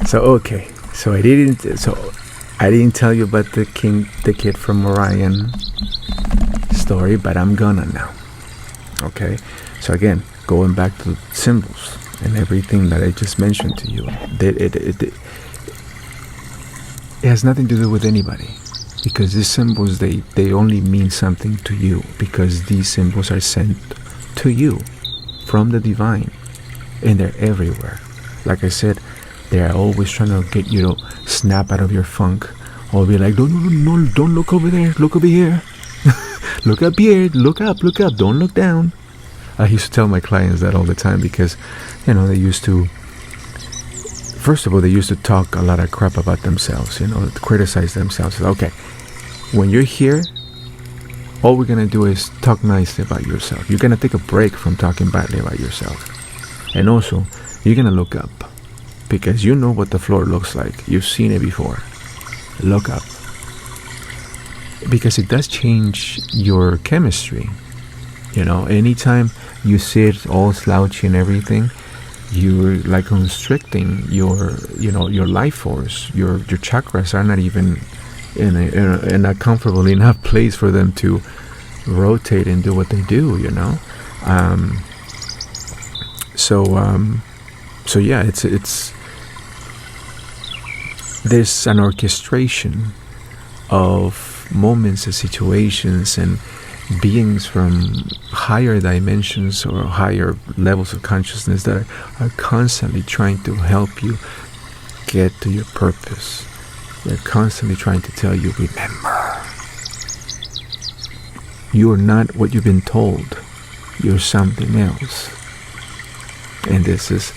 So okay, I didn't tell you about the kid from Orion story, but I'm gonna now. Okay, so again, going back to symbols and everything that I just mentioned to you, it has nothing to do with anybody, because these symbols they only mean something to you because these symbols are sent to you from the divine, and they're everywhere. Like I said, they are always trying to get you to snap out of your funk, or be like, don't look over there, look over here. Look up here, look up, don't look down. I used to tell my clients that all the time because, they used to, first of all, they used to talk a lot of crap about themselves, criticize themselves. Okay, when you're here, all we're going to do is talk nicely about yourself. You're going to take a break from talking badly about yourself. And also, you're going to look up because you know what the floor looks like. You've seen it before. Look up. Because it does change your chemistry. Anytime you sit all slouchy and everything, you're like constricting your life force. Your chakras are not even in a comfortable enough place for them to rotate and do what they do. So yeah, it's there's an orchestration of moments and situations and beings from higher dimensions or higher levels of consciousness that are constantly trying to help you get to your purpose. They're constantly trying to tell you, remember, you're not what you've been told. You're something else. And this is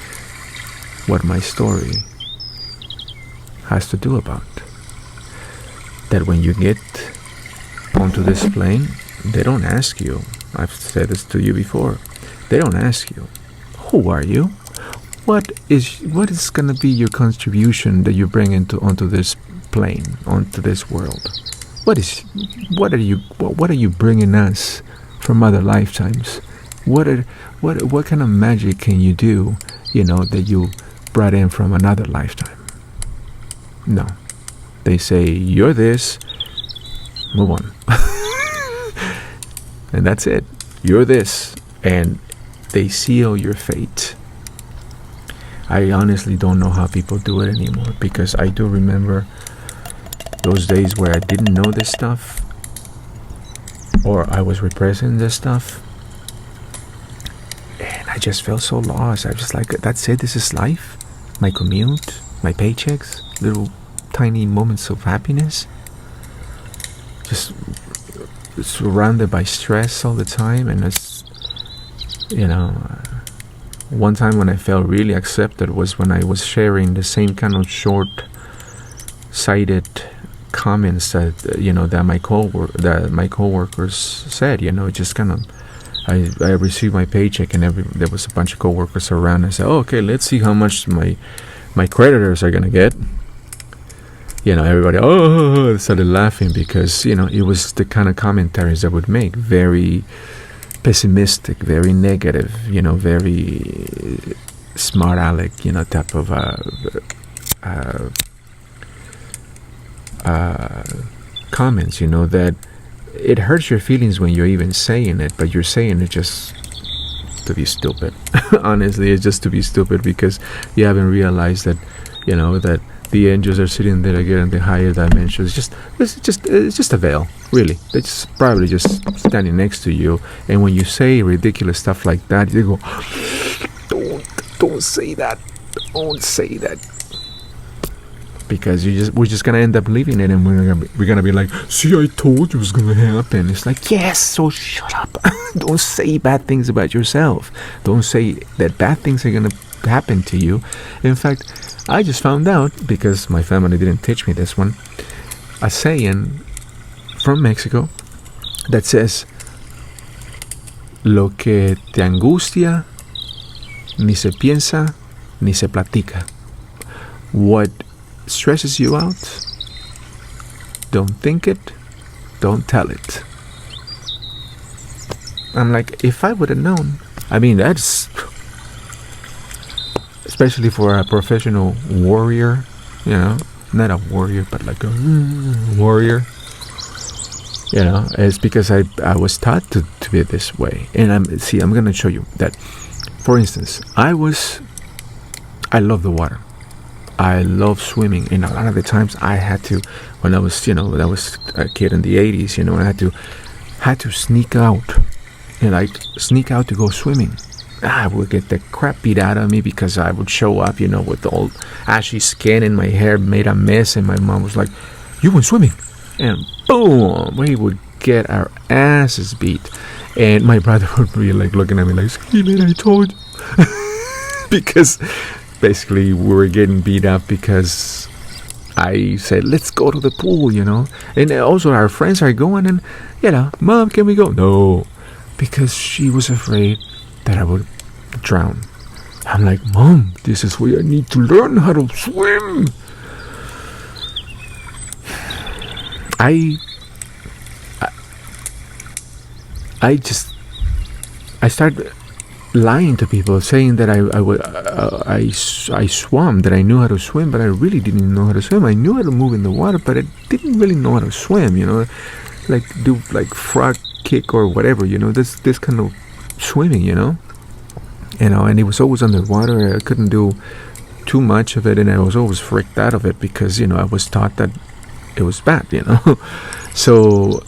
what my story has to do about. That when you get onto this plane, they don't ask you. I've said this to you before. They don't ask you, who are you? What is going to be your contribution that you bring onto this plane, onto this world? What are you bringing us from other lifetimes? What kind of magic can you do, that you brought in from another lifetime? No. They say, you're this, move on. And that's it. You're this. And they seal your fate. I honestly don't know how people do it anymore, because I do remember those days where I didn't know this stuff, or I was repressing this stuff, and I just felt so lost. I was just like, that's it, this is life? My commute, my paychecks, little tiny moments of happiness, just surrounded by stress all the time. And it's, one time when I felt really accepted was when I was sharing the same kind of short-sighted comments that that my coworkers said. Just kind of, I received my paycheck, and there was a bunch of coworkers around. I said, oh, okay, let's see how much my creditors are gonna get. Everybody started laughing, because it was the kind of commentaries I would make, very pessimistic, very negative, very smart aleck, type of comments, that it hurts your feelings when you're even saying it, but you're saying it just to be stupid. Honestly, it's just to be stupid, because you haven't realized that, that the angels are sitting there again in the higher dimensions. It's just a veil, really. They're just probably just standing next to you. And when you say ridiculous stuff like that, they go, don't say that. Don't say that. Because we're just gonna end up believing it, and we're gonna be like, see, I told you it was gonna happen. It's like, yes, so shut up. Don't say bad things about yourself. Don't say that bad things are gonna happen to you. In fact, I just found out, because my family didn't teach me this one, a saying from Mexico that says, lo que te angustia ni se piensa ni se platica. What stresses you out, don't think it, don't tell it. I'm like, if I would have known, I mean, that's especially for a professional warrior, not a warrior, but like a warrior. It's because I was taught to be this way. And I'm going to show you that. For instance, I love the water. I love swimming, and a lot of the times I had to, when I was a kid in the 80s, I had to sneak out, sneak out to go swimming. I would get the crap beat out of me because I would show up, with all ashy skin and my hair made a mess, and my mom was like, "You went swimming," and boom, we would get our asses beat. And my brother would be like looking at me like, "See, man, I told you." Because basically we were getting beat up because I said, "Let's go to the pool," And also our friends are going, and "Mom, can we go?" No, because she was afraid that I would drown. I'm like, "Mom, this is where I need to learn how to swim." I started lying to people, saying that I swam, that I knew how to swim, but I really didn't know how to swim. I knew how to move in the water, but I didn't really know how to swim. Like do like frog kick or whatever. This kind of swimming. And it was always underwater. I couldn't do too much of it, and I was always freaked out of it because I was taught that it was bad. So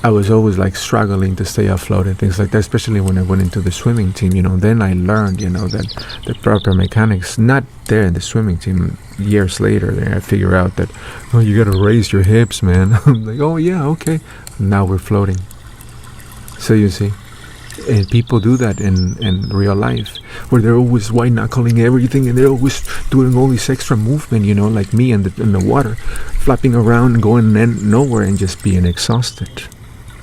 I was always like struggling to stay afloat and things like that, especially when I went into the swimming team. Then I learned, that the proper mechanics, not there in the swimming team. Years later, I figure out that, oh, you got to raise your hips, man. I'm like, oh yeah, okay. Now we're floating. So you see, and people do that in real life, where they're always white knuckling everything, and they're always doing all this extra movement, like me in the water, flapping around, going nowhere, and just being exhausted.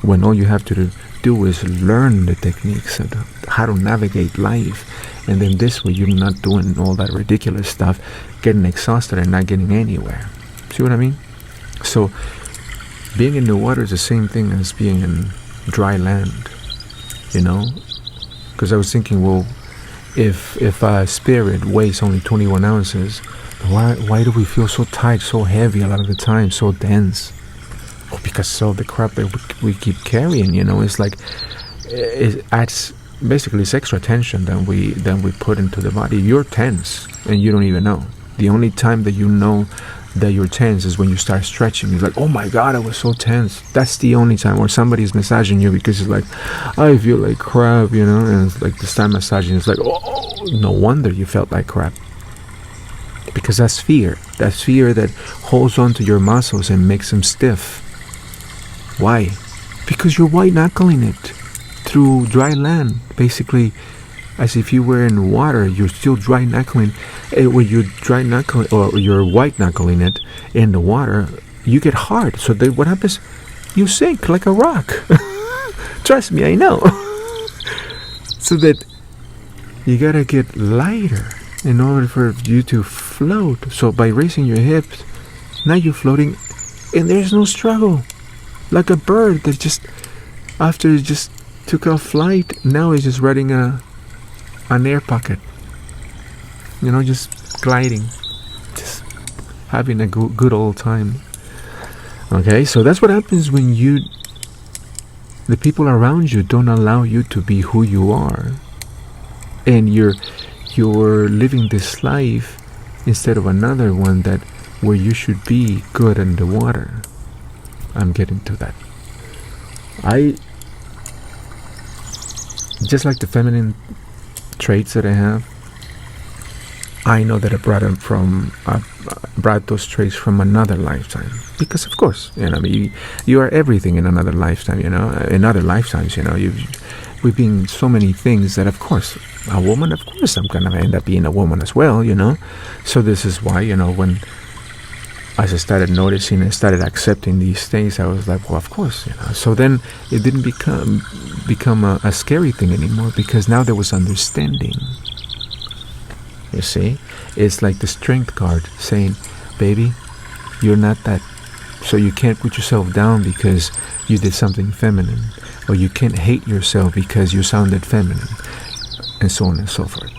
When all you have to do is learn the techniques of how to navigate life, and then this way you're not doing all that ridiculous stuff, getting exhausted and not getting anywhere. See what I mean? So being in the water is the same thing as being in dry land, because I was thinking, well, if a spirit weighs only 21 ounces, why do we feel so tight, so heavy a lot of the time, so dense? Well, because of the crap that we keep carrying. It's like it adds, basically it's extra tension than we put into the body. You're tense and you don't even know. The only time that you know that you're tense is when you start stretching. It's like, oh my god, I was so tense. That's the only time. Or somebody's massaging you because it's like, I feel like crap, and it's like, this time massaging, it's like, oh, no wonder you felt like crap. Because that's fear that holds on to your muscles and makes them stiff. Why? Because you're white knuckling it through dry land, basically, as if you were in water. You're still dry knuckling. When you dry knuckle, or you're white knuckling it in the water, you get hard. So then what happens? You sink like a rock. Trust me, I know. So that you gotta get lighter in order for you to float. So by raising your hips, now you're floating, and there's no struggle. Like a bird that just, after it just took off flight, now it's just riding an air pocket. Just gliding, just having a good old time. Okay, so that's what happens when the people around you don't allow you to be who you are, and you're living this life instead of another one where you should be good in the water. I'm getting to that. I just like the feminine traits that I have. I know that I brought those traits from another lifetime, because of course, you are everything in another lifetime. In other lifetimes, we've been so many things that, of course, a woman. Of course, I'm gonna end up being a woman as well. So this is why, when as I started noticing and started accepting these things, I was like, well, of course, So then it didn't become a scary thing anymore, because now there was understanding. You see, it's like the strength card saying, baby, you're not that. So you can't put yourself down because you did something feminine, or you can't hate yourself because you sounded feminine, and so on and so forth.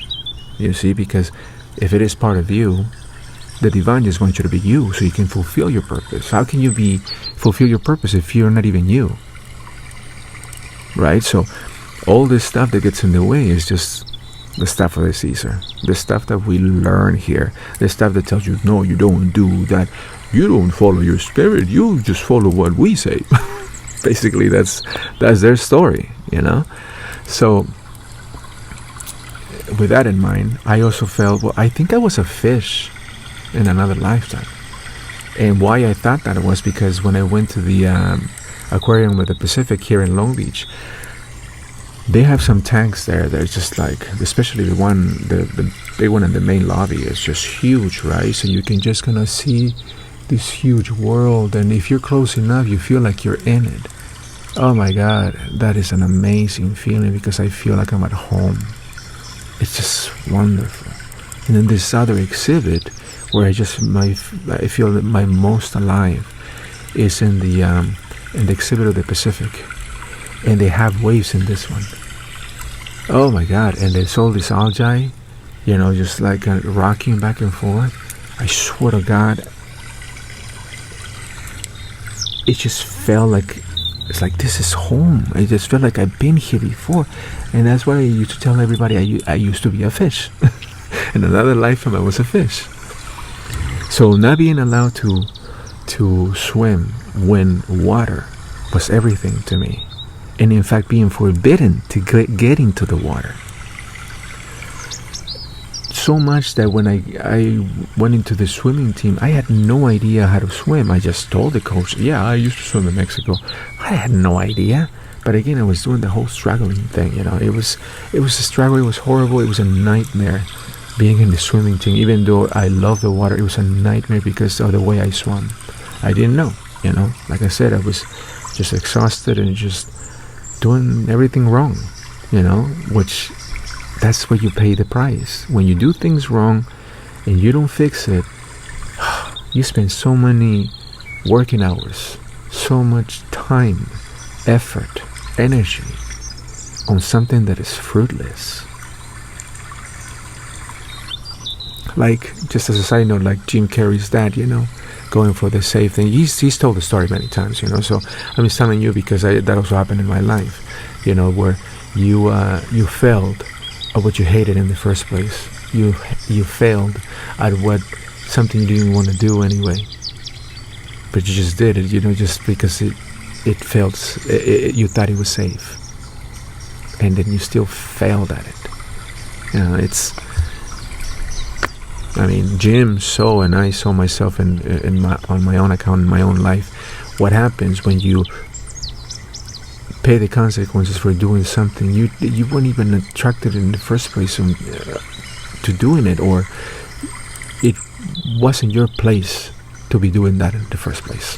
You see, because if it is part of you, the divine just wants you to be you, so you can fulfill your purpose. How can you fulfill your purpose if you're not even you? Right? So all this stuff that gets in the way is just the stuff of the Caesar, the stuff that we learn here, the stuff that tells you, no, you don't do that, you don't follow your spirit, you just follow what we say. Basically, that's their story, So with that in mind, I also felt, well, I think I was a fish in another lifetime. And why I thought that was because when I went to the aquarium with the Pacific here in Long Beach, they have some tanks there that are just like, especially the big one in the main lobby is just huge, right? So you can just kind of see this huge world, and if you're close enough, you feel like you're in it. Oh my God, that is an amazing feeling because I feel like I'm at home. It's just wonderful. And then this other exhibit where I feel that my most alive is in the exhibit of the Pacific, and they have waves in this one. Oh my God! And there's all this algae, just like rocking back and forth. I swear to God, it just felt like it's like this is home. I just felt like I've been here before, and that's why I used to tell everybody I used to be a fish. In another lifetime, I was a fish. So not being allowed to swim when water was everything to me, and in fact being forbidden to get into the water. So much that when I went into the swimming team, I had no idea how to swim. I just told the coach, yeah, I used to swim in Mexico. I had no idea. But again, I was doing the whole struggling thing, It was a struggle. It was horrible. It was a nightmare being in the swimming team. Even though I love the water, it was a nightmare because of the way I swam. I didn't know, Like I said, I was just exhausted and just doing everything wrong, Which that's where you pay the price. When you do things wrong and you don't fix it, you spend so many working hours, so much time, effort, energy on something that is fruitless. Like, just as a side note, like Jim Carrey's dad, going for the safe thing. He's told the story many times, So I'm just telling you because that also happened in my life, where you failed at what you hated in the first place. You failed at something you didn't want to do anyway, but you just did it, just because it felt you thought it was safe, and then you still failed at it. Jim saw, and I saw myself on my own account, in my own life, what happens when you pay the consequences for doing something you weren't even attracted in the first place to doing it, or it wasn't your place to be doing that in the first place.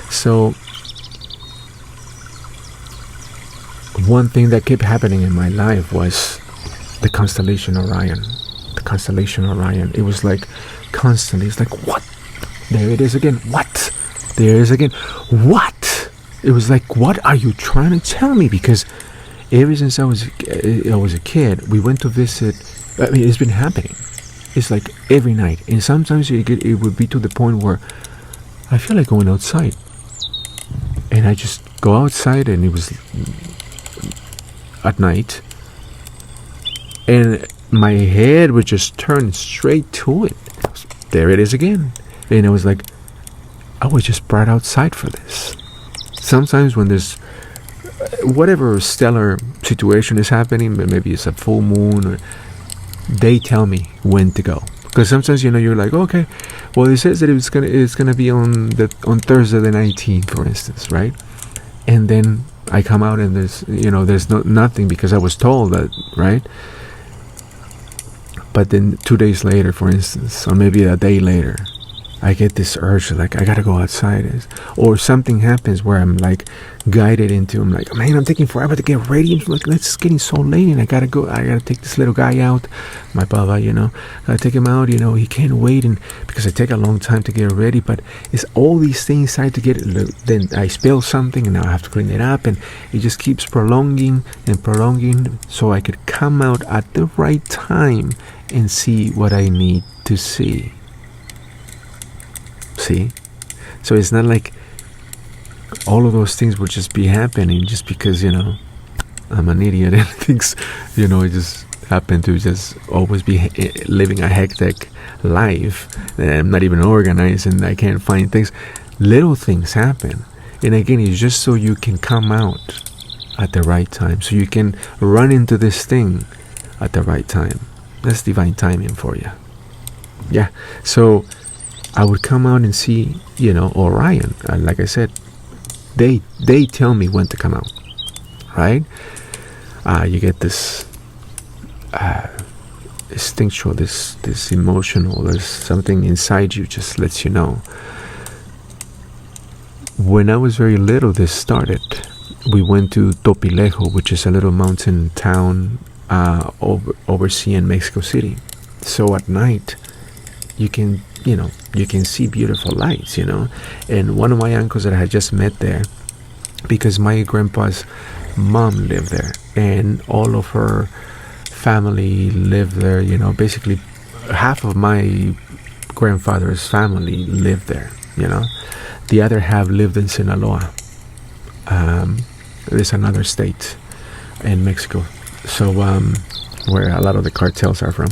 So one thing that kept happening in my life was the constellation Orion. It was like constantly, it's like, what? There it is again. What? There it is again. What? It was like, what are you trying to tell me? Because ever since I was a kid, we went to visit. It's been happening. It's like every night, and sometimes it would be to the point where I feel like going outside, and I just go outside, and it was at night, and my head would just turn straight to it. There it is again, and I was like, I was just brought outside for this. Sometimes when there's whatever stellar situation is happening, maybe it's a full moon, or they tell me when to go. Because sometimes you're like, okay, well, it says that it's gonna be on Thursday the 19th, for instance, right? And then I come out and there's nothing because I was told that, right? But then 2 days later, for instance, or maybe a day later, I get this urge, like, I gotta go outside. Or something happens where I'm like guided into, I'm like, man, I'm taking forever to get ready. I'm like, it's getting so late and I gotta go. I gotta take this little guy out, my baba, gotta take him out, he can't wait. And because I take a long time to get ready, but it's all these things I to get, then I spill something and now I have to clean it up. And it just keeps prolonging and prolonging so I could come out at the right time and see what I need to see. See? So it's not like all of those things will just be happening just because, I'm an idiot and things, I just happen to just always be living a hectic life. And I'm not even organized and I can't find things. Little things happen. And again, it's just so you can come out at the right time. So you can run into this thing at the right time. That's divine timing for you. Yeah. So I would come out and see, Orion. Like I said, they tell me when to come out, right? You get this instinctual, this emotional. There's something inside you just lets you know. When I was very little, this started. We went to Topilejo, which is a little mountain town overseeing Mexico City. So at night, you can see beautiful lights, and one of my uncles that I had just met there, because my grandpa's mom lived there and all of her family lived there, basically half of my grandfather's family lived there, the other half lived in Sinaloa. There's another state in Mexico, so where a lot of the cartels are from.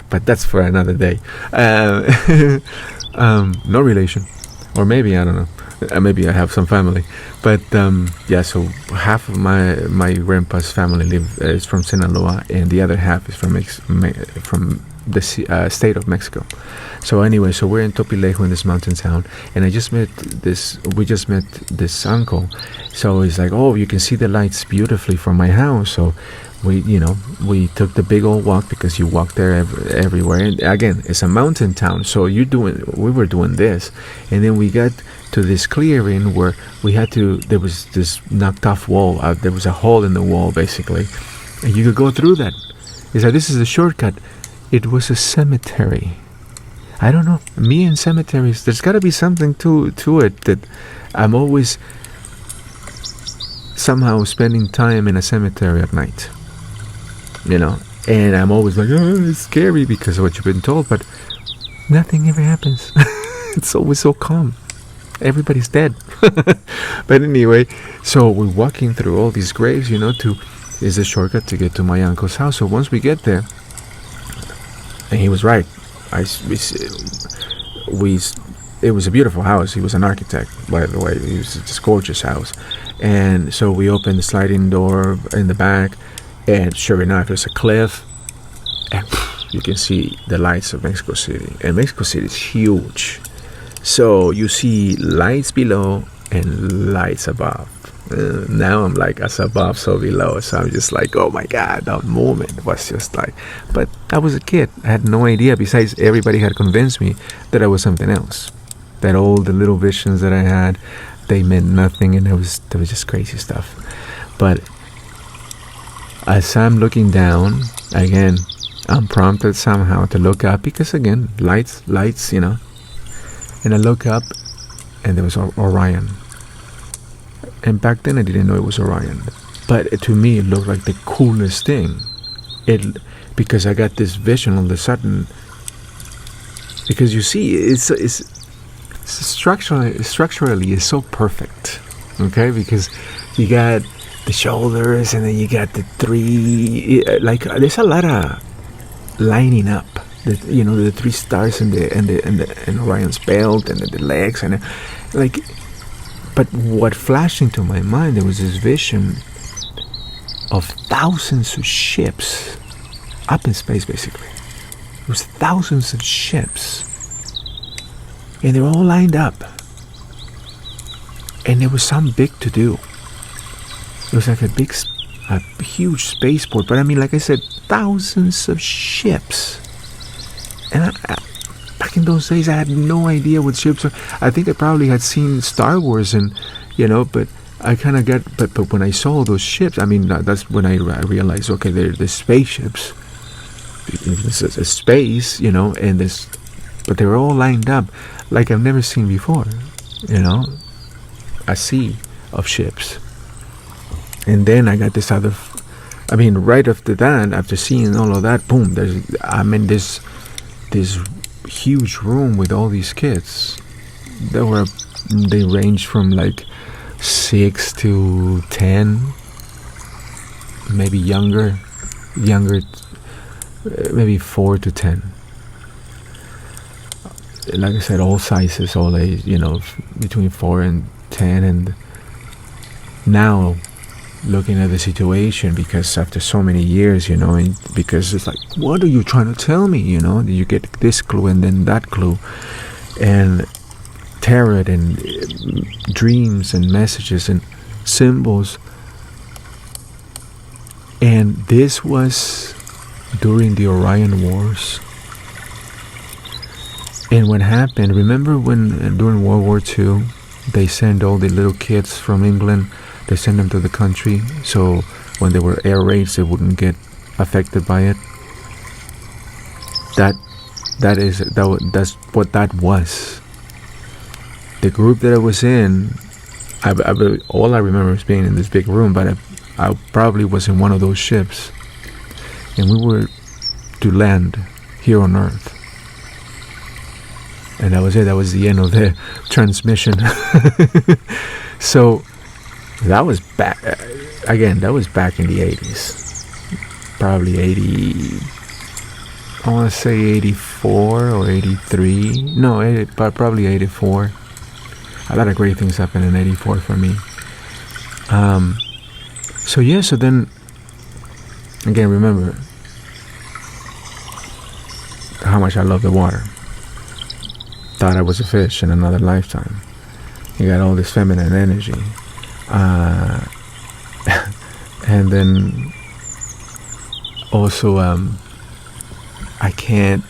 But that's for another day. No relation, or maybe, I don't know, maybe I have some family, but so half of my grandpa's family is from Sinaloa and the other half is from the state of Mexico. So anyway, so we're in Topilejo in this mountain town, and we just met this uncle. So he's like, oh, you can see the lights beautifully from my house. So we took the big old walk, because you walk there everywhere. And again, it's a mountain town, so we were doing this, and then we got to this clearing where there was this knocked off wall. There was a hole in the wall, basically, and you could go through that. He said, this is a shortcut. It was a cemetery. I don't know. Me and cemeteries, there's got to be something to it, that I'm always somehow spending time in a cemetery at night. And I'm always like, oh, it's scary because of what you've been told, but nothing ever happens. It's always so calm. Everybody's dead. But anyway, so we're walking through all these graves, is a shortcut to get to my uncle's house. So once we get there, and he was right. It was a beautiful house. He was an architect, by the way. It was this gorgeous house. And so we opened the sliding door in the back, and sure enough, there's a cliff, and you can see the lights of Mexico City. And Mexico City is huge. So you see lights below and lights above. Now I'm like, as above, so below. So I'm just like, oh my God, that moment was just like, but I was a kid. I had no idea. Besides, everybody had convinced me that I was something else. That all the little visions that I had, they meant nothing, and there was just crazy stuff. But as I'm looking down, again, I'm prompted somehow to look up, because again, lights, and I look up, and there was Orion. And back then I didn't know it was Orion, but to me it looked like the coolest thing. Because I got this vision all of a sudden. Because you see, it's structurally it's so perfect. Okay, because you got the shoulders, and then you got the three. There's a lot of lining up. The three stars and Orion's belt, and the legs, and But what flashed into my mind, there was this vision of thousands of ships up in space, basically. There was thousands of ships, and they were all lined up, and there was some big to do. It was like a huge spaceport, but I mean, like I said, thousands of ships. And back in those days, I had no idea what ships were. I think I probably had seen Star Wars, and but I kind of get. But when I saw those ships, I mean, that's when I realized, okay, they're the spaceships. This is a space, and this, but they were all lined up like I've never seen before. A sea of ships. And then I got this other. Right after that, after seeing all of that, boom! This huge room with all these kids. They ranged from like 6 to 10, maybe younger, maybe 4 to 10. Like I said, all sizes, all age, between 4 and 10. And now, looking at the situation, because after so many years, and because it's like, what are you trying to tell me? You get this clue and then that clue, and tarot and dreams and messages and symbols. And this was during the Orion Wars. And what happened, remember when during World War II, they sent all the little kids from England, they sent them to the country, so when there were air raids, they wouldn't get affected by it. That's what that was. The group that I was in, all I remember was being in this big room, but I probably was in one of those ships, and we were to land here on Earth. And that was it. That was the end of the transmission. So that was back again. That was back in the 80s, probably 80. I want to say 84 or 83. No, but probably 84. A lot of great things happened in 84 for me. So then again, remember how much I love the water. Thought I was a fish in another lifetime. You got all this feminine energy. And then also I can't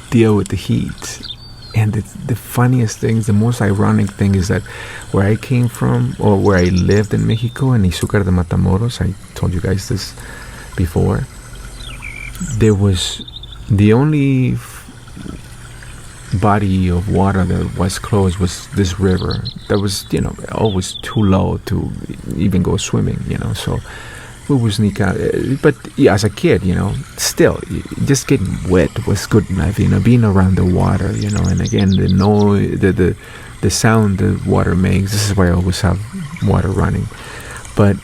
deal with the heat. And the funniest thing, the most ironic thing is that where I came from, or where I lived in Mexico, in Izúcar de Matamoros, I told you guys this before, there was the only body of water that was closed was this river that was always too low to even go swimming, so we would sneak out. But yeah, as a kid, still just getting wet was good enough, being around the water, and again the noise, the sound the water makes. This is why I always have water running. But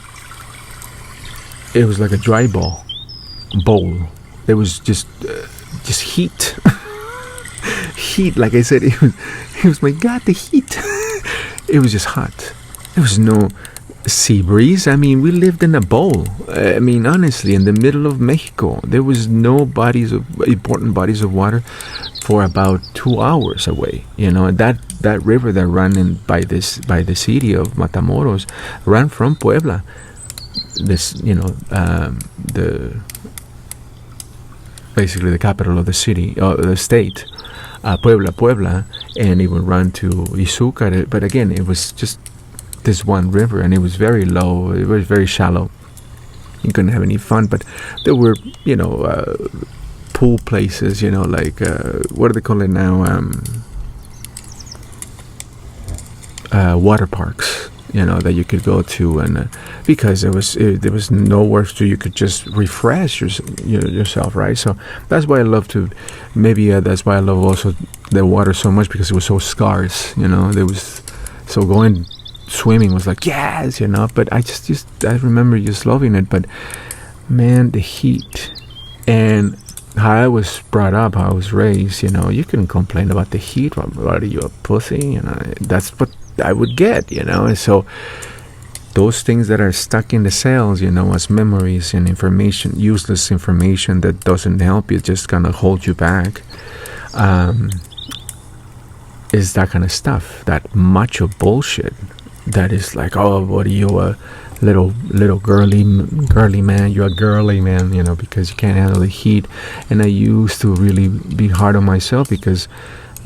it was like a dry bowl. There was just heat. Heat, like I said, it was my God, the heat. It was just hot. There was no sea breeze. We lived in a bowl. Honestly, in the middle of Mexico, there was no important bodies of water for about 2 hours away. And that river that ran by the city of Matamoros ran from Puebla. Basically the capital of the city, the state. Puebla, and it would run to Izúcar. But again, it was just this one river, and it was very low. It was very shallow. You couldn't have any fun. But there were, pool places. Like what do they call it now? Water parks. That you could go to, and because there was nowhere to, you could just refresh yourself, right? So that's why I love to. Maybe that's why I love also the water so much, because it was so scarce. There was so going swimming was like yes, But I I remember just loving it. But man, the heat and how I was brought up, how I was raised. You couldn't complain about the heat. What are you, a pussy? That's what I would get, and so those things that are stuck in the cells, as memories and information, useless information that doesn't help you, just kind of hold you back, is that kind of stuff, that macho bullshit, that is like, oh, what are you, a little girly man, you're a girly man, because you can't handle the heat. And I used to really be hard on myself because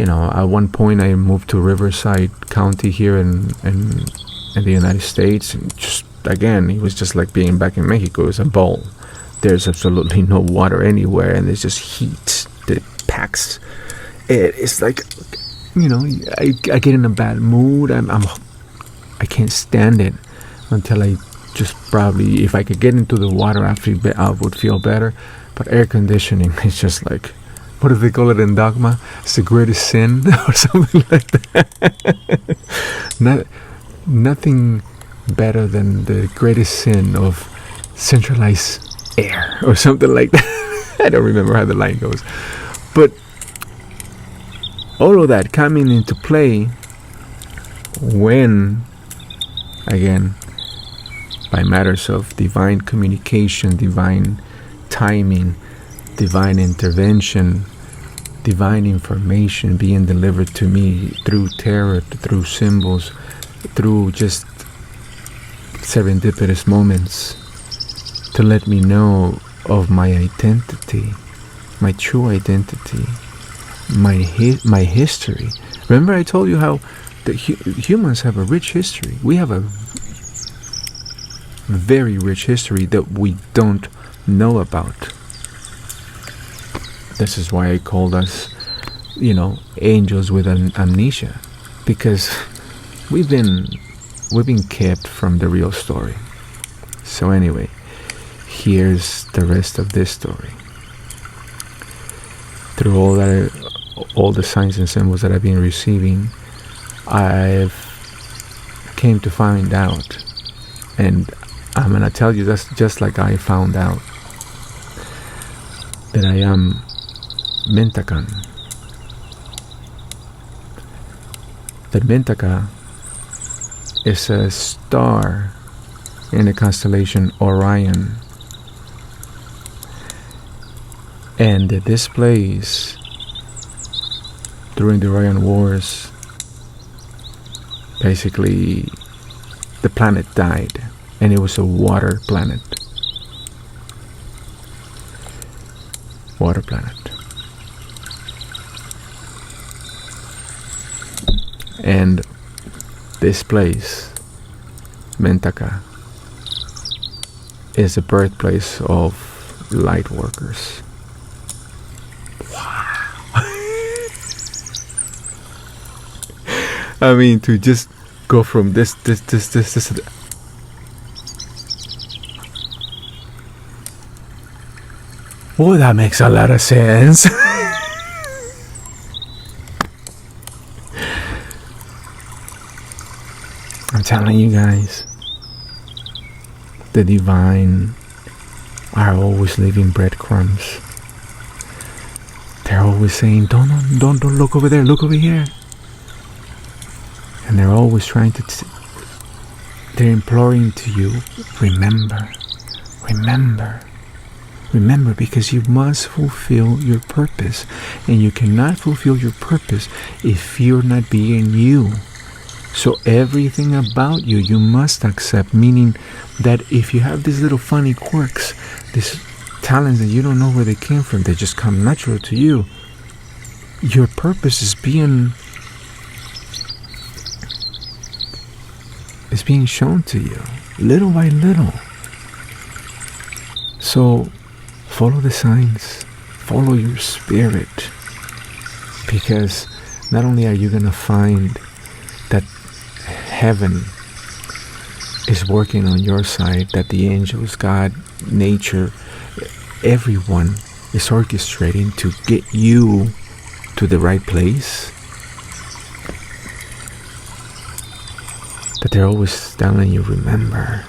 At one point I moved to Riverside County here in the United States, and just again, it was just like being back in Mexico. It's a bowl. There's absolutely no water anywhere, and there's just heat that packs. It's like, I get in a bad mood. I can't stand it until I just probably, if I could get into the water after, I would feel better. But air conditioning is just like, what do they call it in Dogma? It's the greatest sin or something like that. Nothing better than the greatest sin of centralized air or something like that. I don't remember how the line goes. But all of that coming into play when, again, by matters of divine communication, divine timing, divine intervention, divine information being delivered to me through tarot, through symbols, through just serendipitous moments to let me know of my identity, my true identity, my history. Remember I told you how the humans have a rich history. We have a very rich history that we don't know about. This is why I called us, angels with an amnesia, because we've been kept from the real story. So anyway, here's the rest of this story. Through all the signs and symbols that I've been receiving, I've came to find out, and I'm gonna tell you that's just like I found out, that I am Mentakan. That Mintaka is a star in the constellation Orion, and this place during the Orion Wars, basically the planet died, and it was a water planet. And this place, Mentaka, is the birthplace of light workers. Wow. I mean, to just go from this. Oh, that makes a lot of sense. I'm telling you guys, the divine are always leaving breadcrumbs. They're always saying, don't look over there, look over here. And they're always trying to, they're imploring to you, remember, because you must fulfill your purpose. And you cannot fulfill your purpose if you're not being you. So everything about you, you must accept, meaning that if you have these little funny quirks, these talents that you don't know where they came from, they just come natural to you. Your purpose is being shown to you, little by little. So follow the signs, follow your spirit, because not only are you going to find that heaven is working on your side, that the angels, God, nature, everyone is orchestrating to get you to the right place, but they're always telling you, remember.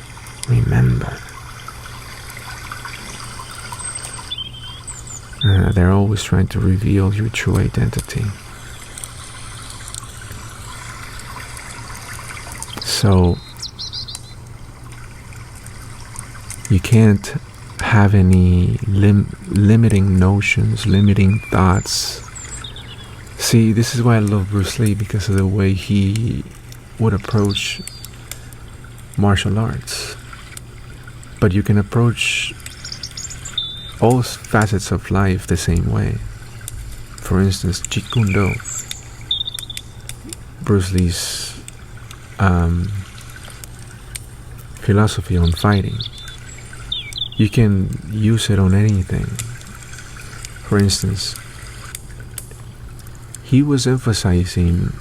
They're always trying to reveal your true identity. So you can't have any limiting notions, limiting thoughts. See, this is why I love Bruce Lee, because of the way he would approach martial arts. But you can approach all facets of life the same way. For instance, Jeet Kune Do. Bruce Lee's philosophy on fighting. You can use it on anything. For instance, he was emphasizing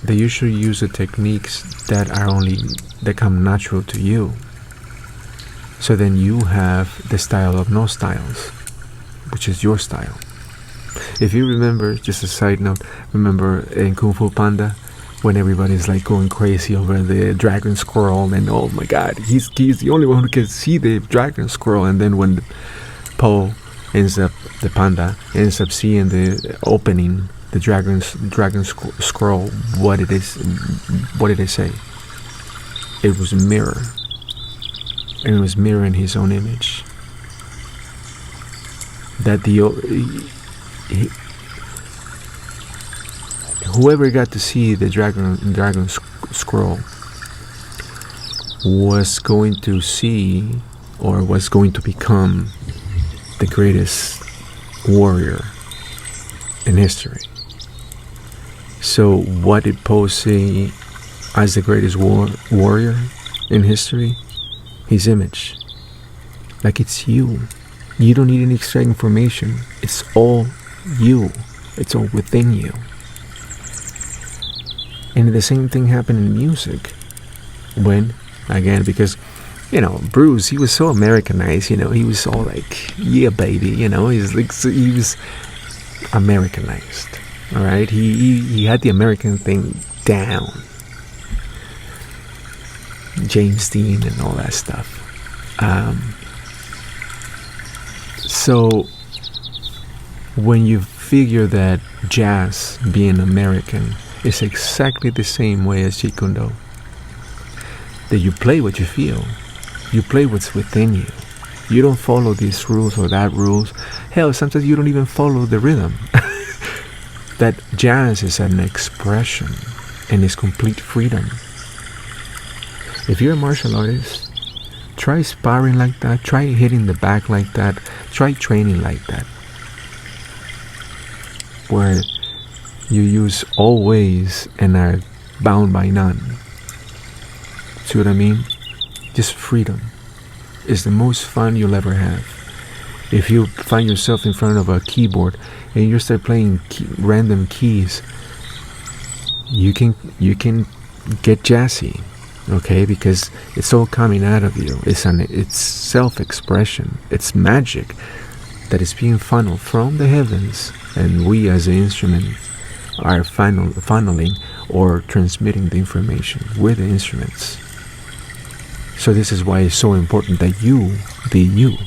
that you should use the techniques that come natural to you. So then you have the style of no styles, which is your style. If you remember, just a side note, remember in Kung Fu Panda, when everybody's like going crazy over the dragon squirrel, and oh my god, he's the only one who can see the dragon squirrel, and then when the panda ends up seeing the opening, the dragon scroll, what did it say? It was a mirror, and it was mirroring his own image. That whoever got to see the dragon scroll was going to see, or was going to become, the greatest warrior in history. So what did Poe say as the greatest warrior in history? His image. Like, it's you. You don't need any extra information. It's all you. It's all within you. And the same thing happened in music. When, again, because, Bruce, he was so Americanized, he was all like, yeah, baby, he was Americanized. All right, he had the American thing down. James Dean and all that stuff. So when you figure that jazz, being American, is exactly the same way as Jeet Kune Do, that you play what you feel, you play what's within you. You don't follow these rules or that rules. Hell, sometimes you don't even follow the rhythm. That jazz is an expression and is complete freedom. If you're a martial artist, try sparring like that, try hitting the back like that, try training like that, where you use all ways and are bound by none. See what I mean? Just freedom is the most fun you'll ever have. If you find yourself in front of a keyboard and you start playing random keys, you can get jazzy, okay? Because it's all coming out of you. It's self-expression. It's magic that is being funneled from the heavens, and we as an instrument are funneling or transmitting the information with the instruments. So this is why it's so important that you be you.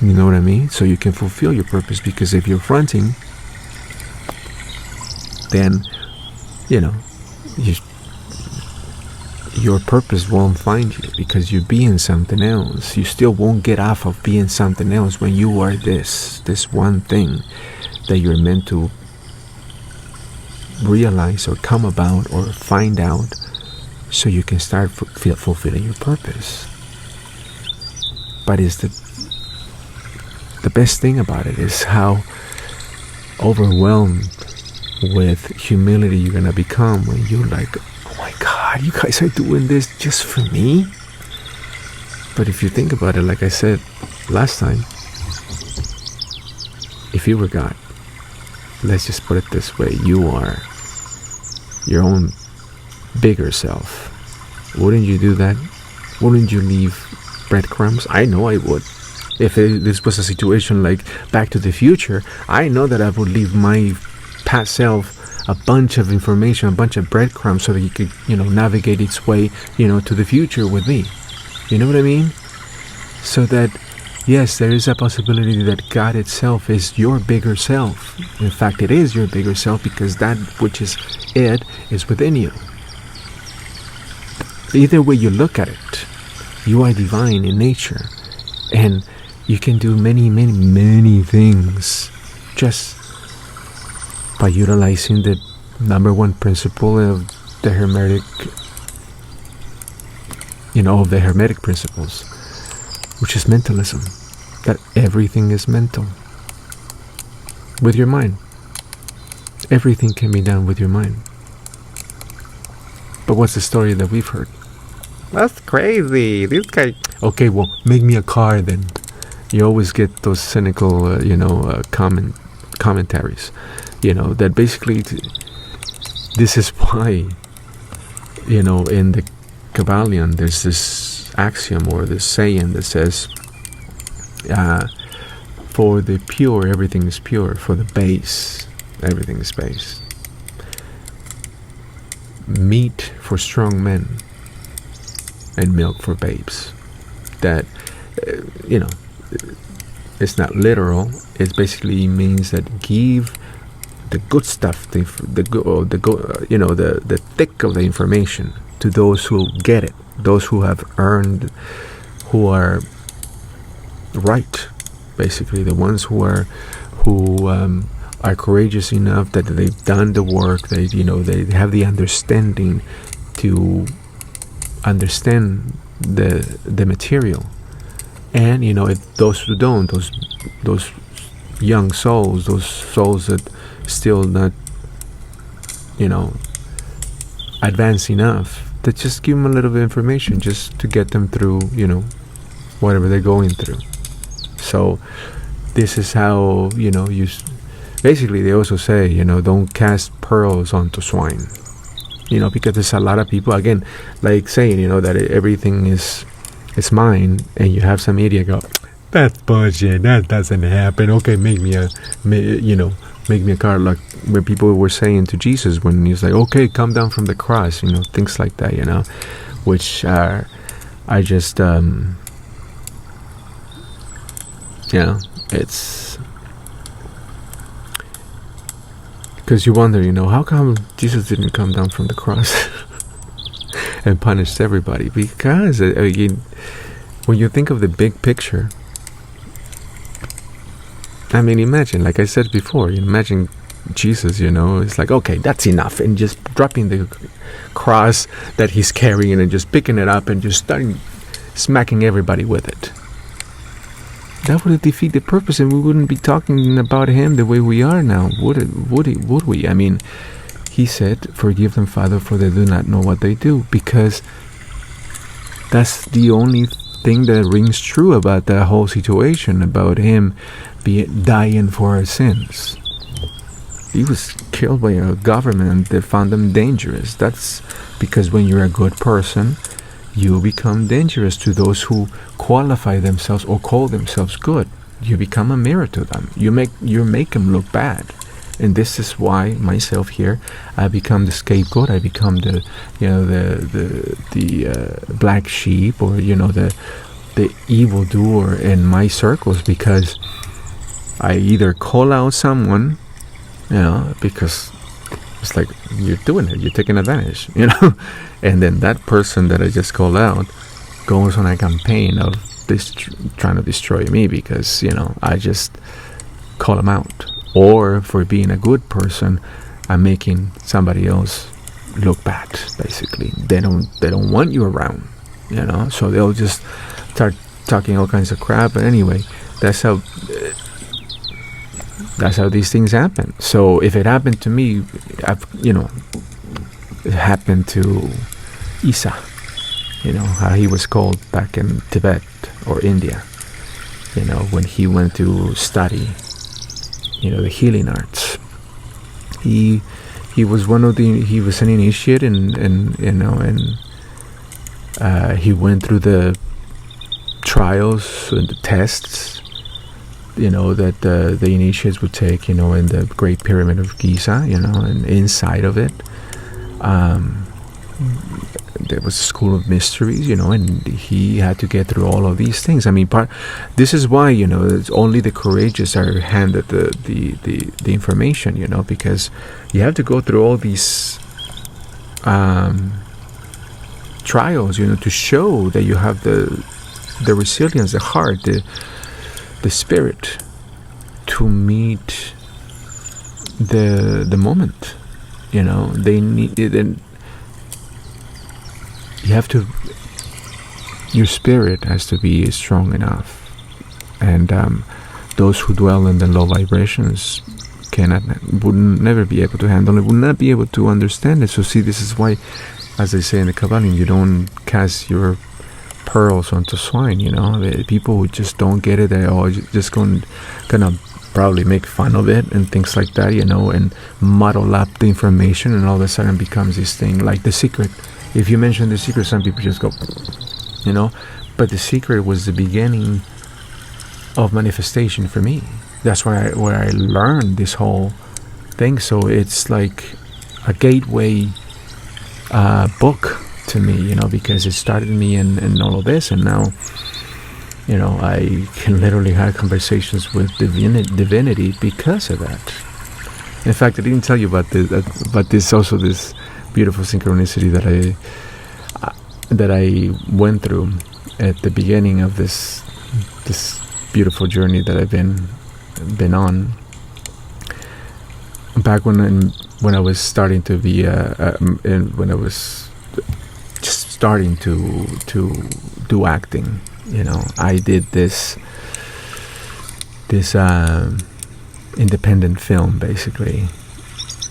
You know what I mean? So you can fulfill your purpose, because if you're fronting, then, your purpose won't find you, because you're being something else. You still won't get off of being something else when you are this one thing that you're meant to realize or come about or find out, so you can start fulfilling your purpose. But it's the best thing about it is how overwhelmed with humility you're gonna become when you're like, oh my God, you guys are doing this just for me? But if you think about it, like I said last time, if you were God, let's just put it this way, you are your own bigger self. Wouldn't you do that? Wouldn't you leave breadcrumbs? I know I would. If this was a situation like Back to the Future, I know that I would leave my past self a bunch of information, a bunch of breadcrumbs, so that he could, navigate its way, to the future with me. You know what I mean? So that, yes, there is a possibility that God itself is your bigger self. In fact, it is your bigger self, because that which is it is within you. Either way you look at it, you are divine in nature. And you can do many, many, many things just by utilizing the number one principle of the Hermetic, of the Hermetic principles, which is mentalism. That everything is mental. With your mind. Everything can be done with your mind. But what's the story that we've heard? That's crazy. This guy. Okay, well, make me a car then. You always get those cynical, commentaries, that basically this is why, in the Kabbalion, there's this axiom or this saying that says, for the pure, everything is pure. For the base, everything is base. Meat for strong men and milk for babes. That, it's not literal. It basically means that give the good stuff, the thick of the information to those who get it, those who have earned, who are right, basically the ones who are courageous enough that they've done the work. They have the understanding to understand the material. And those who don't, those young souls, those souls that still not advanced enough, that just give them a little bit of information just to get them through whatever they're going through. So this is how you basically, they also say don't cast pearls onto swine, because there's a lot of people, again, like saying that everything is mine, and you have some idiot go, that's bullshit, that doesn't happen. Okay, make me a car, like where people were saying to Jesus when he was like, okay, come down from the cross, things like that, which are, I just it's because you wonder, how come Jesus didn't come down from the cross and punished everybody? Because when you think of the big picture, I mean, imagine, like I said before, imagine Jesus, it's like, okay, that's enough, and just dropping the cross that he's carrying and just picking it up and just starting smacking everybody with it. That would defeat the purpose, and we wouldn't be talking about him the way we are now, would we? I mean, he said, forgive them, Father, for they do not know what they do, because that's the only thing that rings true about that whole situation, about him dying for our sins. He was killed by a government that found him dangerous. That's because when you're a good person, you become dangerous to those who qualify themselves or call themselves good. You become a mirror to them. You make them look bad. And this is why myself here, I become the scapegoat. I become the black sheep, or the evildoer in my circles, because I either call out someone, because it's like, you're doing it, you're taking advantage, and then that person that I just called out goes on a campaign of trying to destroy me because I just call them out. Or for being a good person, I'm making somebody else look bad. Basically, they don't want you around, so they'll just start talking all kinds of crap. But anyway, that's how these things happen. So if it happened to me, it happened to Isa, how he was called back in Tibet or India, when he went to study, the healing arts. He was he was an initiate, and he went through the trials and the tests, that the initiates would take, in the Great Pyramid of Giza, and inside of it, there was a school of mysteries, and he had to get through all of these things. I mean, this is why, it's only the courageous are handed the information, because you have to go through all these trials, to show that you have the resilience, the heart, the spirit to meet the moment. They need it, and you have to. Your spirit has to be strong enough, and those who dwell in the low vibrations would never be able to handle it, would not be able to understand it. So see, this is why as they say in the Kabbalah, you don't cast your pearls onto swine. People who just don't get it, they're all just gonna probably make fun of it and things like that, and muddle up the information, and all of a sudden becomes this thing like The Secret. If you mention The Secret, some people just go, but The Secret was the beginning of manifestation for me. That's where I learned this whole thing. So it's like a gateway book to me, because it started me in all of this, and now, I can literally have conversations with divinity because of that. In fact, I didn't tell you about this also, this beautiful synchronicity that I went through at the beginning of this beautiful journey that I've been on. Back when I was starting to be when I was just starting to do acting, I did this independent film basically,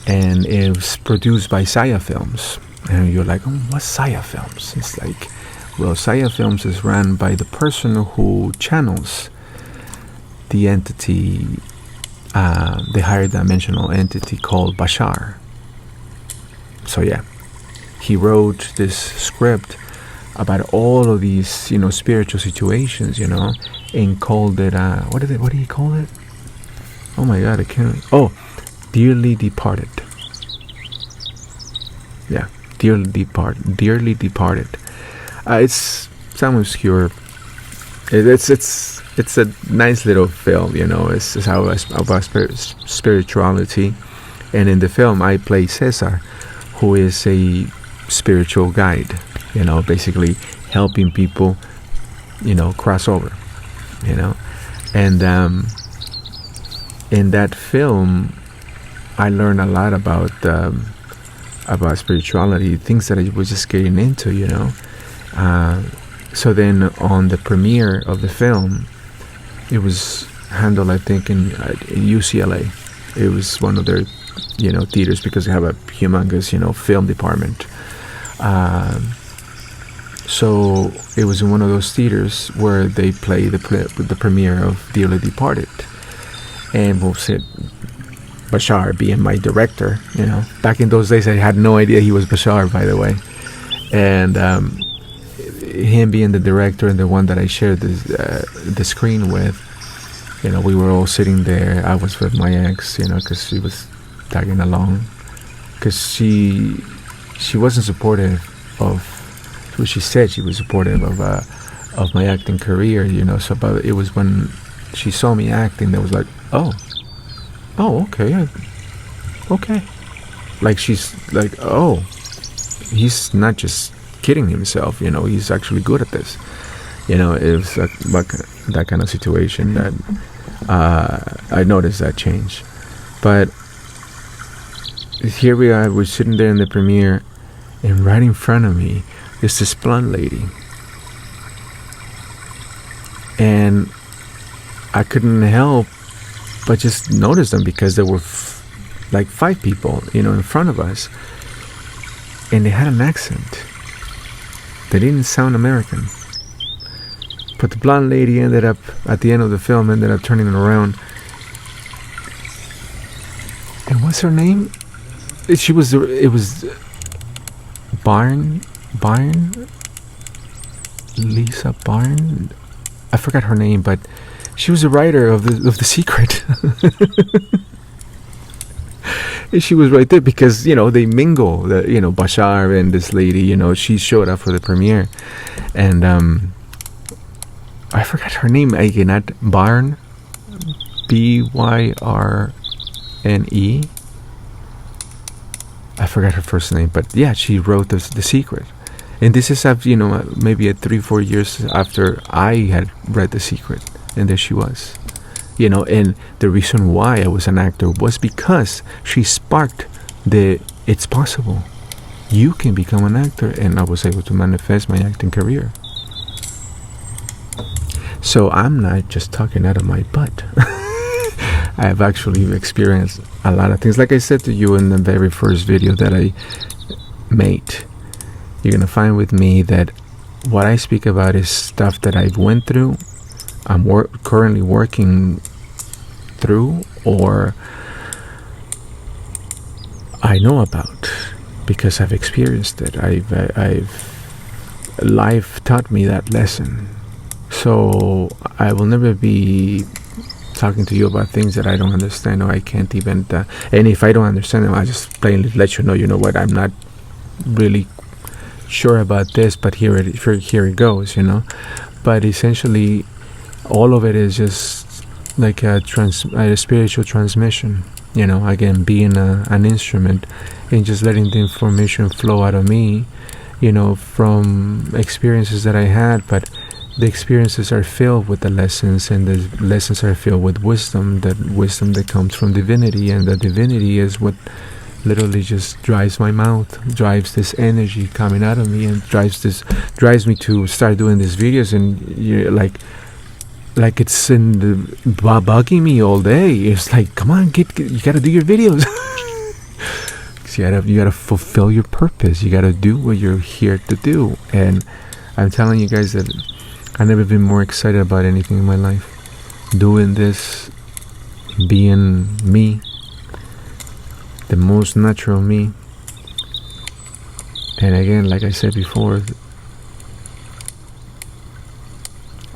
and it was produced by Saya Films. And you're like, what's Saya Films? It's like, well, Saya Films is run by the person who channels the entity, the higher dimensional entity called Bashar. So yeah, he wrote this script about all of these, spiritual situations, and called it, what do you call it? Oh my God, I can't. Oh, Dearly Departed. Yeah, Dearly Departed. It's some obscure. It's a nice little film, It's about spirituality, and in the film I play Cesar, who is a spiritual guide, basically helping people, cross over, and in that film I learned a lot about spirituality, things that I was just getting into, so then on the premiere of the film, it was handled, I think, in UCLA. It was one of their, theaters, because they have a humongous, film department. So it was in one of those theaters where they play the premiere of Dearly Departed. And we'll sit, Bashar being my director, Back in those days, I had no idea he was Bashar, by the way. And him being the director and the one that I shared the screen with, we were all sitting there. I was with my ex, because she was tagging along, because she wasn't supportive of. Well, she said she was supportive of my acting career, So, but it was when she saw me acting that was like, oh, okay. Like, she's like, oh, he's not just kidding himself, he's actually good at this. It was like that kind of situation that I noticed that change. But here we are, we're sitting there in the premiere, and right in front of me is this blonde lady, and I couldn't help but just notice them, because there were like 5 people, in front of us, and they had an accent. They didn't sound American. But the blonde lady ended up, at the end of the film, turning it around. And what's her name? It was Barn? Lisa Barn? I forgot her name, but she was a writer of the Secret. And she was right there, because they mingle. Bashar and this lady. She showed up for the premiere, and I forgot her name. Not Barn, Byrne. I forgot her first name, but yeah, she wrote the Secret. And this is after, maybe 3-4 years after I had read The Secret, and there she was. And the reason why I was an actor was because she sparked it's possible. You can become an actor, and I was able to manifest my acting career. So I'm not just talking out of my butt. I have actually experienced a lot of things. Like I said to you in the very first video that I made, you're gonna find with me that what I speak about is stuff that I've went through, I'm currently working through, or I know about because I've experienced it. Life taught me that lesson. So I will never be talking to you about things that I don't understand, or I can't even. And if I don't understand them, I just plainly let you know. You know what? I'm not really sure about this, but here it goes. But essentially, all of it is just like a spiritual transmission. Again, being an instrument and just letting the information flow out of me, from experiences that I had. But the experiences are filled with the lessons, and the lessons are filled with wisdom, that comes from divinity, and the divinity is what literally just drives my mouth, drives this energy coming out of me, and drives me to start doing these videos. And like it's bugging me all day. It's like, come on, you gotta do your videos. You gotta fulfill your purpose. You gotta do what you're here to do. And I'm telling you guys that I've never been more excited about anything in my life. Doing this, being me, the most natural me. And again, like I said before,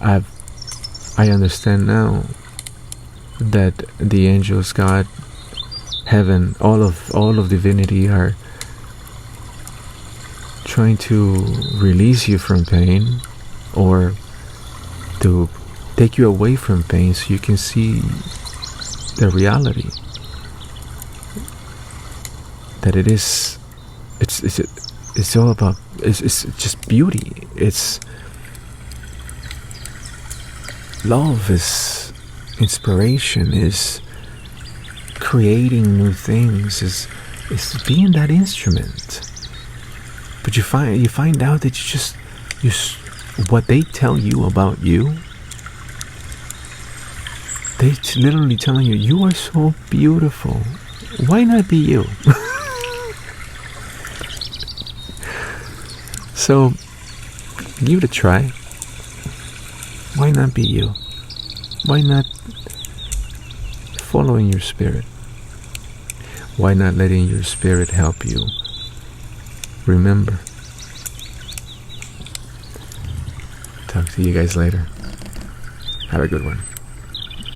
I understand now that the angels, God, heaven, all of divinity are trying to release you from pain, or to take you away from pain so you can see the reality that it's all about. It's just beauty. It's love, is inspiration, is creating new things, is being that instrument. But you find out that what they tell you about you, they literally telling you, you are so beautiful. Why not be you? So give it a try. Why not be you? Why not following your spirit? Why not letting your spirit help you remember? Talk to you guys later. Have a good one.